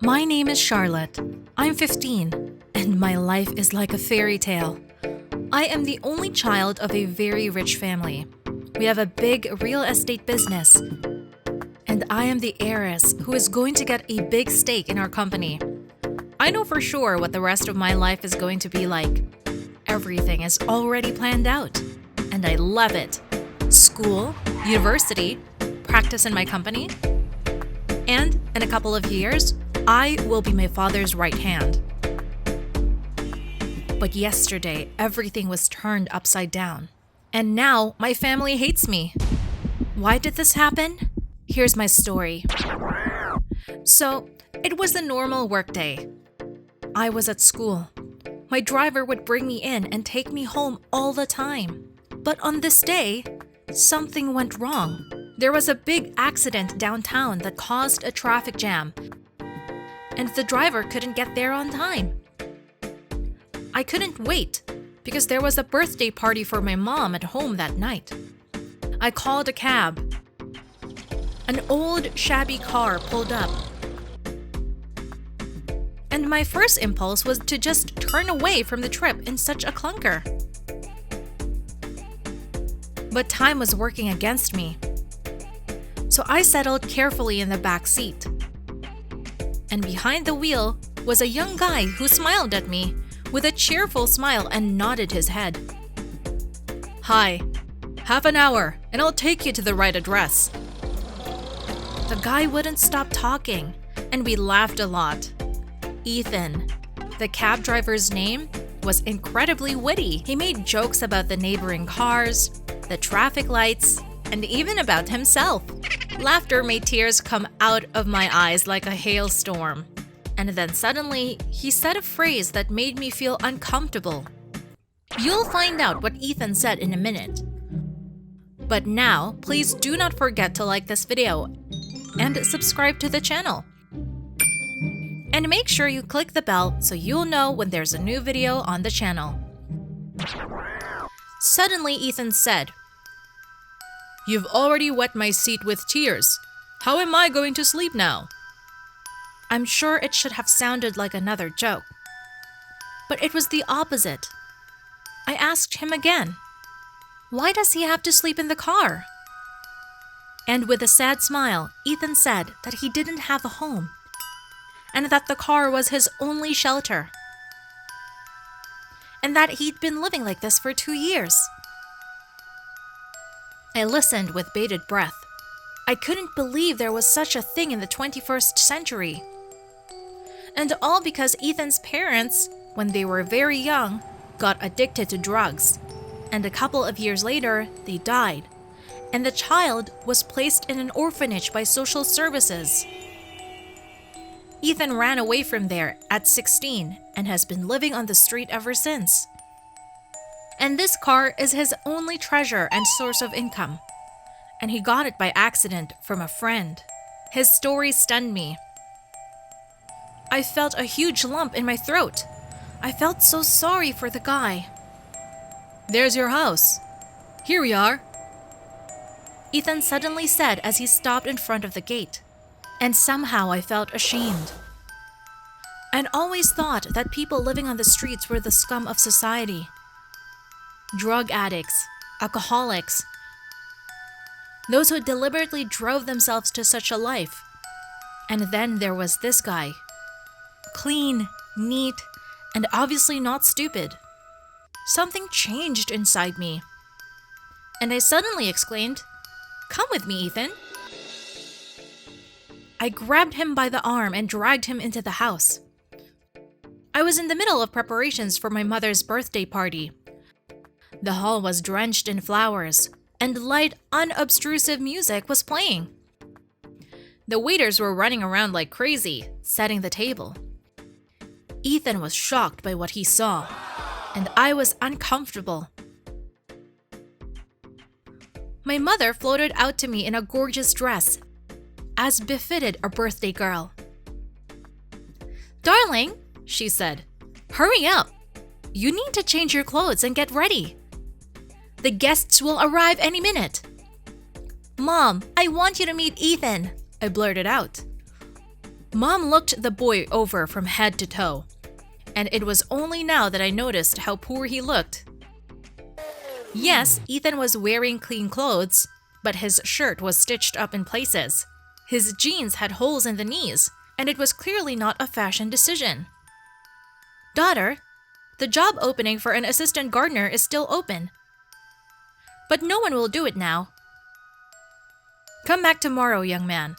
My name is Charlotte. I'm 15, and my life is like a fairy tale. I am the only child of a very rich family. We have a big real estate business, and I am the heiress who is going to get a big stake in our company. I know for sure what the rest of my life is going to be like. Everything is already planned out, and I love it. School, university, practice in my company, and in a couple of years, I will be my father's right hand. But yesterday, everything was turned upside down. And now, my family hates me. Why did this happen? Here's my story. So, it was a normal workday. I was at school. My driver would bring me in and take me home all the time. But on this day, something went wrong. There was a big accident downtown that caused a traffic jam, and the driver couldn't get there on time. I couldn't wait because there was a birthday party for my mom at home that night. I called a cab. An old, shabby car pulled up, and my first impulse was to just turn away from the trip in such a clunker. But time was working against me. So I settled carefully in the back seat. And behind the wheel was a young guy who smiled at me with a cheerful smile and nodded his head. "Hi, half an hour and I'll take you to the right address." The guy wouldn't stop talking, and we laughed a lot. Ethan, the cab driver's name, was incredibly witty. He made jokes about the neighboring cars, the traffic lights, and even about himself. Laughter made tears come out of my eyes like a hailstorm. And then suddenly, he said a phrase that made me feel uncomfortable. You'll find out what Ethan said in a minute. But now, please do not forget to like this video and subscribe to the channel. And make sure you click the bell so you'll know when there's a new video on the channel. Suddenly, Ethan said, "You've already wet my seat with tears. How am I going to sleep now?" I'm sure it should have sounded like another joke, but it was the opposite. I asked him again, "Why does he have to sleep in the car?" And with a sad smile, Ethan said that he didn't have a home, and that the car was his only shelter, and that he'd been living like this for 2 years. I listened with bated breath. I couldn't believe there was such a thing in the 21st century. And all because Ethan's parents, when they were very young, got addicted to drugs. And a couple of years later, they died. And the child was placed in an orphanage by social services. Ethan ran away from there at 16 and has been living on the street ever since. And this car is his only treasure and source of income. And he got it by accident from a friend. His story stunned me. I felt a huge lump in my throat. I felt so sorry for the guy. "There's your house. Here we are," Ethan suddenly said as he stopped in front of the gate. And somehow I felt ashamed. I'd always thought that people living on the streets were the scum of society. Drug addicts, alcoholics, those who deliberately drove themselves to such a life. And then there was this guy. Clean, neat, and obviously not stupid. Something changed inside me. And I suddenly exclaimed, "Come with me, Ethan." I grabbed him by the arm and dragged him into the house. I was in the middle of preparations for my mother's birthday party. The hall was drenched in flowers, and light, unobtrusive music was playing. The waiters were running around like crazy, setting the table. Ethan was shocked by what he saw, and I was uncomfortable. My mother floated out to me in a gorgeous dress, as befitted a birthday girl. "Darling," she said, "hurry up. You need to change your clothes and get ready. The guests will arrive any minute." "Mom, I want you to meet Ethan," I blurted out. Mom looked the boy over from head to toe, and it was only now that I noticed how poor he looked. Yes, Ethan was wearing clean clothes, but his shirt was stitched up in places. His jeans had holes in the knees, and it was clearly not a fashion decision. "Daughter, the job opening for an assistant gardener is still open. But no one will do it now. Come back tomorrow, young man."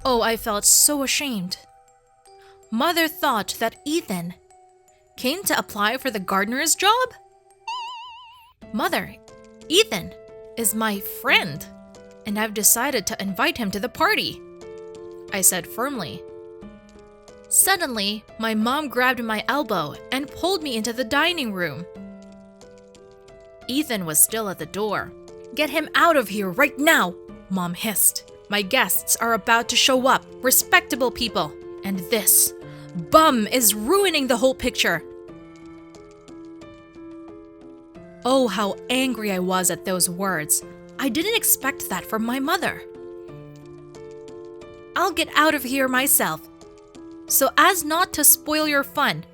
Oh, I felt so ashamed. Mother thought that Ethan came to apply for the gardener's job? Mother, Ethan is my friend, and I've decided to invite him to the party, I said firmly. Suddenly, my mom grabbed my elbow and pulled me into the dining room. Ethan was still at the door. "Get him out of here right now," Mom hissed. "My guests are about to show up, respectable people, and this bum is ruining the whole picture." Oh, how angry I was at those words. I didn't expect that from my mother. "I'll get out of here myself, so as not to spoil your fun."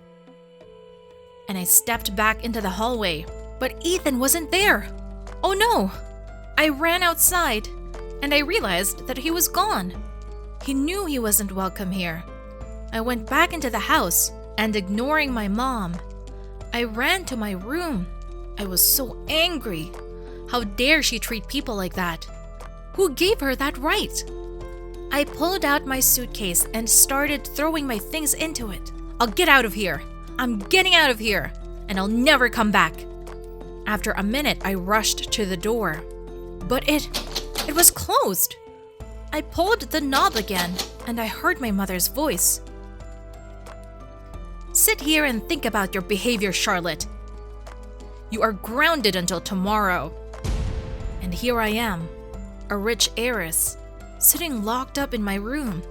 And I stepped back into the hallway, but Ethan wasn't there. Oh no! I ran outside, and I realized that he was gone. He knew he wasn't welcome here. I went back into the house, and ignoring my mom, I ran to my room. I was so angry. How dare she treat people like that? Who gave her that right? I pulled out my suitcase and started throwing my things into it. "I'll get out of here. I'm getting out of here, and I'll never come back." After a minute, I rushed to the door, but it was closed. I pulled the knob again, and I heard my mother's voice. "Sit here and think about your behavior, Charlotte. You are grounded until tomorrow." And here I am, a rich heiress, sitting locked up in my room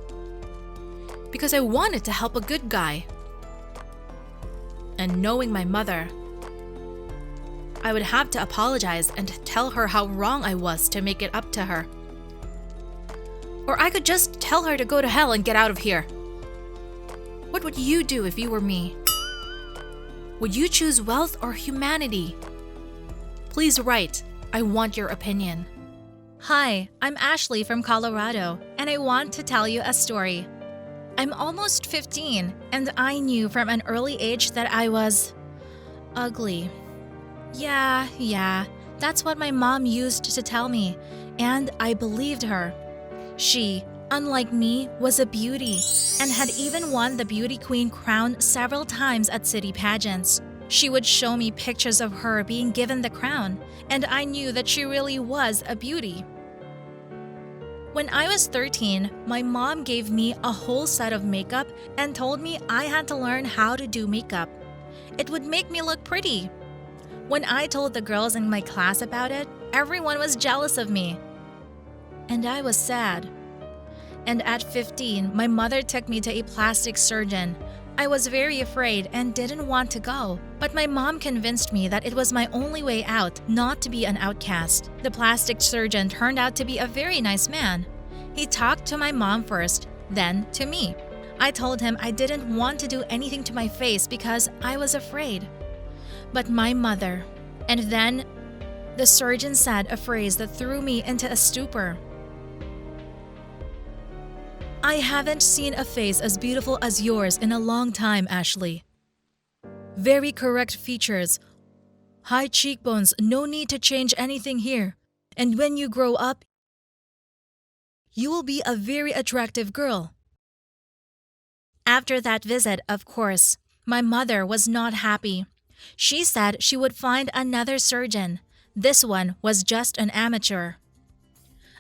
because I wanted to help a good guy. And knowing my mother, I would have to apologize and tell her how wrong I was to make it up to her. Or I could just tell her to go to hell and get out of here. What would you do if you were me? Would you choose wealth or humanity? Please write. I want your opinion. Hi, I'm Ashley from Colorado, and I want to tell you a story. I'm almost 15, and I knew from an early age that I was ugly. Yeah, that's what my mom used to tell me, and I believed her. She, unlike me, was a beauty and had even won the beauty queen crown several times at city pageants. She would show me pictures of her being given the crown, and I knew that she really was a beauty. When I was 13, my mom gave me a whole set of makeup and told me I had to learn how to do makeup. It would make me look pretty. When I told the girls in my class about it, everyone was jealous of me. And I was sad. And at 15, my mother took me to a plastic surgeon. I was very afraid and didn't want to go, but my mom convinced me that it was my only way out, not to be an outcast. The plastic surgeon turned out to be a very nice man. He talked to my mom first, then to me. I told him I didn't want to do anything to my face because I was afraid. But my mother. And then the surgeon said a phrase that threw me into a stupor. "I haven't seen a face as beautiful as yours in a long time, Ashley. Very correct features. High cheekbones, no need to change anything here. And when you grow up, you will be a very attractive girl." After that visit, of course, my mother was not happy. She said she would find another surgeon. This one was just an amateur.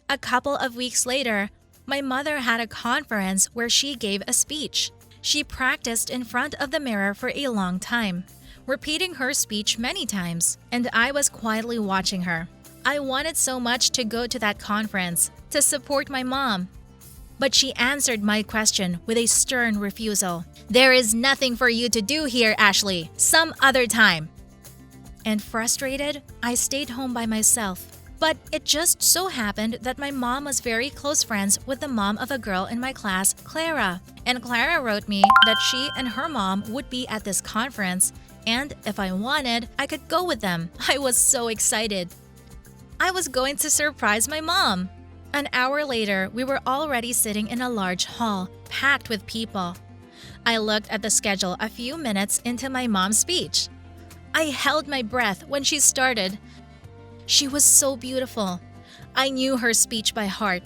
A couple of weeks later, my mother had a conference where she gave a speech. She practiced in front of the mirror for a long time, repeating her speech many times, and I was quietly watching her. I wanted so much to go to that conference, to support my mom. But she answered my question with a stern refusal. "There is nothing for you to do here, Ashley. Some other time." And frustrated, I stayed home by myself. But it just so happened that my mom was very close friends with the mom of a girl in my class, Clara. And Clara wrote me that she and her mom would be at this conference, and if I wanted, I could go with them. I was so excited. I was going to surprise my mom. An hour later, we were already sitting in a large hall, packed with people. I looked at the schedule a few minutes into my mom's speech. I held my breath when she started. She was so beautiful. I knew her speech by heart.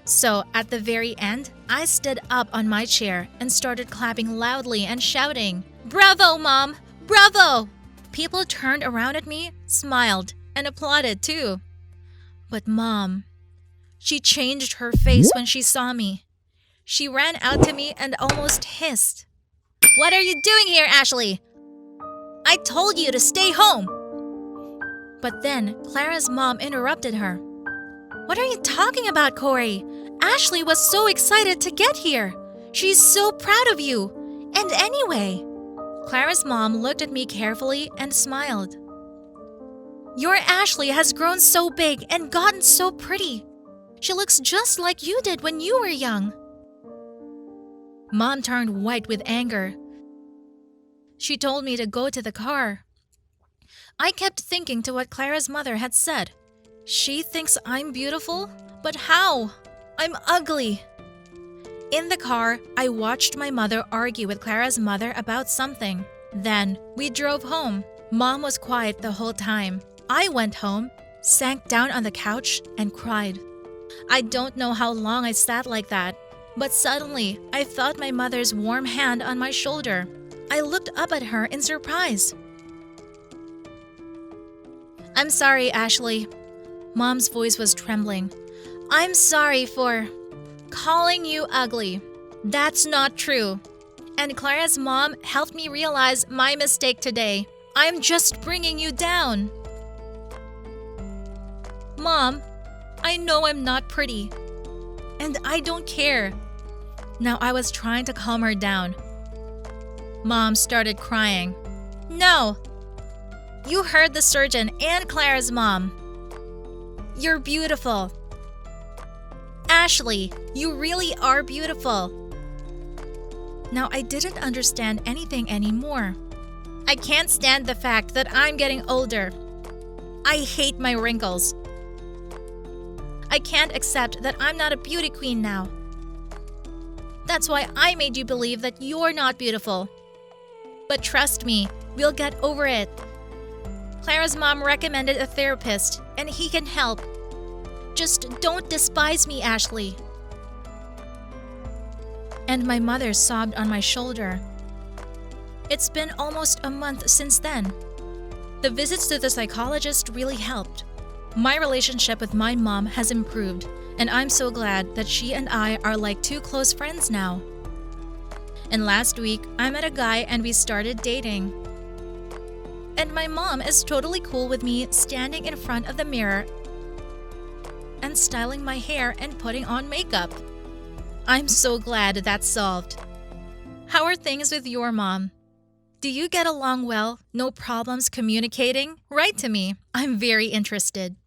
So at the very end, I stood up on my chair and started clapping loudly and shouting, "Bravo, Mom! Bravo!" People turned around at me, smiled, and applauded too. But Mom, she changed her face when she saw me. She ran out to me and almost hissed. "What are you doing here, Ashley? I told you to stay home!" But then Clara's mom interrupted her. "What are you talking about, Corey? Ashley was so excited to get here. She's so proud of you. And anyway..." Clara's mom looked at me carefully and smiled. "Your Ashley has grown so big and gotten so pretty. She looks just like you did when you were young." Mom turned white with anger. She told me to go to the car. I kept thinking to what Clara's mother had said. She thinks I'm beautiful? But how? I'm ugly. In the car, I watched my mother argue with Clara's mother about something. Then, we drove home. Mom was quiet the whole time. I went home, sank down on the couch, and cried. I don't know how long I sat like that, but suddenly, I felt my mother's warm hand on my shoulder. I looked up at her in surprise. "I'm sorry, Ashley." Mom's voice was trembling. "I'm sorry for calling you ugly. That's not true. And Clara's mom helped me realize my mistake today. I'm just bringing you down." "Mom, I know I'm not pretty. And I don't care." Now I was trying to calm her down. Mom started crying. "No. You heard the surgeon and Clara's mom. You're beautiful. Ashley, you really are beautiful." Now I didn't understand anything anymore. I can't stand the fact that I'm getting older. I hate my wrinkles. I can't accept that I'm not a beauty queen now. That's why I made you believe that you're not beautiful. But trust me, we'll get over it. Clara's mom recommended a therapist, and he can help. Just don't despise me, Ashley. And my mother sobbed on my shoulder. It's been almost a month since then. The visits to the psychologist really helped. My relationship with my mom has improved, and I'm so glad that she and I are like two close friends now. And last week, I met a guy and we started dating. And my mom is totally cool with me standing in front of the mirror and styling my hair and putting on makeup. I'm so glad that's solved. How are things with your mom? Do you get along well? No problems communicating? Write to me. I'm very interested.